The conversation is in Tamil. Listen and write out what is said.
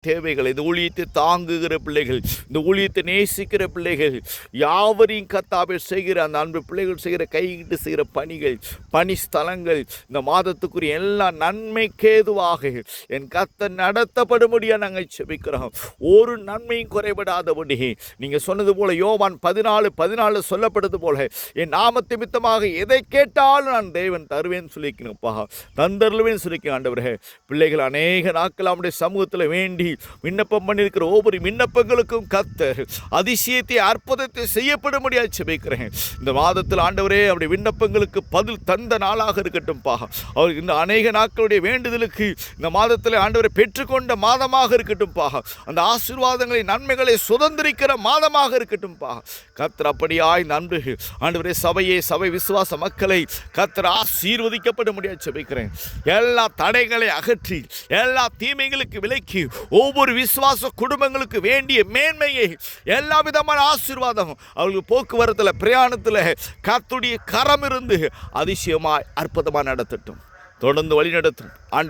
தேவைகள், இந்த ஊழியத்தை தாங்குகிற பிள்ளைகள், இந்த ஊழியத்தை நேசிக்கிற பிள்ளைகள் யாவரையும் கர்த்தாவே செய்கிற அந்த அன்பு பிள்ளைகள் செய்கிற கையிட்டு செய்கிற பணிகள், பணி ஸ்தலங்கள் இந்த மாதத்துக்குரிய எல்லா நன்மைக்கேதுவாக என் கர்த்தர் நடத்தப்படும்படியாக நாங்கள் செபிக்கிறோம். ஒரு நன்மையும் குறைபடாதபடி நீங்கள் சொன்னது போல யோவான் 14:14 சொல்லப்படுது போல என் நாமத்தை நிமித்தமாக எதை கேட்டாலும் நான் தேவன் தருவேன்னு சொல்லிக்கணும்ப்பா, தந்தருவேன்னு சொல்லிக்க ஆண்டவரே. பிள்ளைகள் அநேக நாட்கள் அவனுடைய சமூகத்தில் வேண்டி விண்ணப்பம் பண்ணியிருக்கிற ஒவ்வொரு விண்ணப்பங்களுக்கும் கர்த்தர் அதிசயத்தை அற்புதத்தை செய்யப்படும்படியாக செபிக்கிறேன். இந்த மாதத்தில் ஆண்டவரே அவருடைய விண்ணப்பங்களுக்கு பதில் தந்த நாளாக இருக்கட்டும்பா. அவர் இந்த அநேக நாட்களுடைய வேண்டுதலுக்கு இந்த மாதத்தில் ஆண்டவரை பெற்றுக்கொண்ட மாதமாக இருக்கட்டும்பா. அந்த ஆசீர்வாதங்களை நன்மைகளை சுதந்திரிக்கிற மாதமாக இருக்கட்டும்பா. கர்த்தர் அப்படியாய் நன்று ஆண்டவரே சபை விசுவாச மக்களை கர்த்தர் ஆசீர்வதிக்கப்படும்படியாக செபிக்கிறேன். எல்லா தடைகளை அகற்றி எல்லா தீமைகளுக்கு விலக்கி ஒவ்வொரு விசுவாச குடும்பங்களுக்கு வேண்டிய மேன்மையை எல்லா விதமான ஆசீர்வாதம் அவர்களுக்கு போக்குவரத்தில் பிரயாணத்தில் கர்த்தருடைய கரம் இருந்து அதிசயமாய் அற்புதமாக நடத்தட்டும், தொடர்ந்து வழி நடத்தும்.